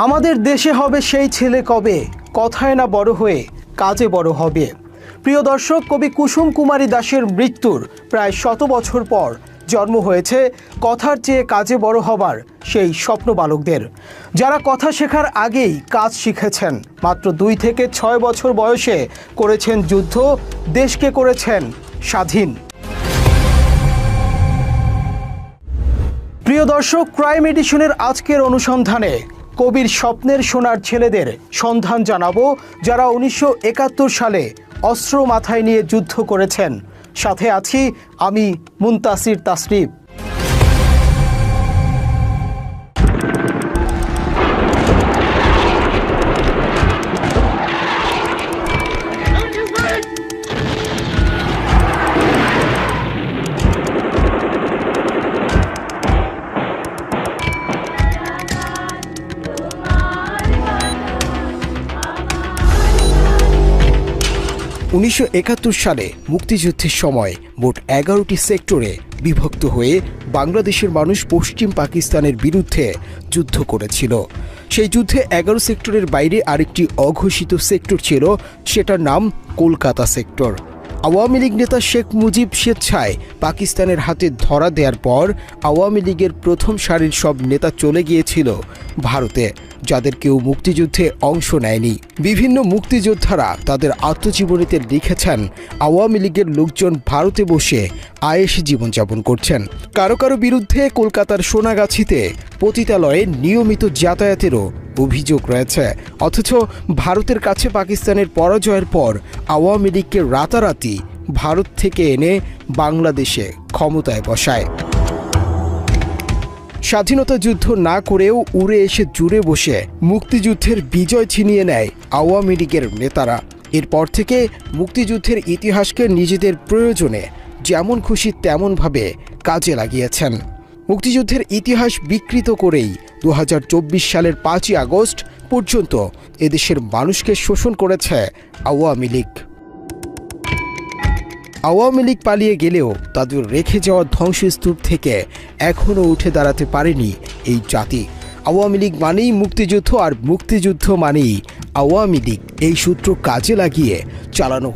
আমাদের দেশে হবে সেই ছেলে কবে, কথায় না বড় হয়ে কাজে বড় হবে। প্রিয় দর্শক, কবি কুসুম কুমারী দাশের মৃত্যুর প্রায় 100 বছর পর জন্ম হয়েছে কথার চেয়ে কাজে বড় হবার সেই স্বপ্ন বালকদের, যারা কথা শেখার আগেই কাজ শিখেছেন। মাত্র 2 থেকে 6 বছর বয়সে করেছেন যুদ্ধ, দেশকে করেছেন স্বাধীন। প্রিয় দর্শক, ক্রাইম এডিশনের আজকের অনুসন্ধানে কবির স্বপ্নের সোনার ছেলেদের সন্ধান জানাবো, যারা 1971 সালে অস্ত্র মাথায় নিয়ে যুদ্ধ করেছেন। সাথে আছি আমি মুনতাসির তাসরিফ। উনিশশো 71 সালে মুক্তিযুদ্ধের সময় মোট 11টি সেক্টরে বিভক্ত হয়ে বাংলাদেশের মানুষ পশ্চিম পাকিস্তানের বিরুদ্ধে যুদ্ধ করেছিল। সেই যুদ্ধে 11 সেক্টরের বাইরে আরেকটি অঘোষিত সেক্টর ছিল, সেটার নাম কলকাতা সেক্টর। আওয়ামী লীগ নেতা শেখ মুজিব স্বেচ্ছায় পাকিস্তানের হাতে ধরা দেওয়ার পর আওয়ামী লীগের প্রথম সারির সব নেতা চলে গিয়েছিল ভারতে, যাদের কেউ মুক্তিযুদ্ধে অংশ নেয়নি। বিভিন্ন মুক্তিযোদ্ধারা তাদের আত্মজীবনীতে লিখেছেন আওয়ামী লীগের লোকজন ভারতে বসে আয়েশি জীবনযাপন করছেন। কারো কারো বিরুদ্ধে কলকাতার সোনাগাছিতে পতিতালয়ে নিয়মিত যাতায়াতেরও অভিযোগ রয়েছে। অথচ ভারতের কাছে পাকিস্তানের পরাজয়ের পর আওয়ামী লীগকে রাতারাতি ভারত থেকে এনে বাংলাদেশে ক্ষমতায় বসায়। স্বাধীনতা যুদ্ধ না করেও উড়ে এসে জুড়ে বসে মুক্তিযুদ্ধের বিজয় ছিনিয়ে নেয় আওয়ামী লীগের নেতারা। এরপর থেকে মুক্তিযুদ্ধের ইতিহাসকে নিজেদের প্রয়োজনে যেমন খুশি তেমনভাবে কাজে লাগিয়েছেন। মুক্তিযুদ্ধের ইতিহাস বিকৃত করেই 2024 সালের 5ই আগস্ট পর্যন্ত এদেশের মানুষকে শোষণ করেছে আওয়ামী লীগ। আওয়ামী লীগ পালিয়ে গেলেও তাদের রেখে যাওয়া ধ্বংসস্তূপ থেকে এখনও উঠে দাঁড়াতে পারেনি এই জাতি। আওয়ামী লীগ মানেই মুক্তিযুদ্ধ, আর মুক্তিযুদ্ধ মানেই আওয়ামী লীগ। এই সূত্র কাজে লাগিয়ে চালানো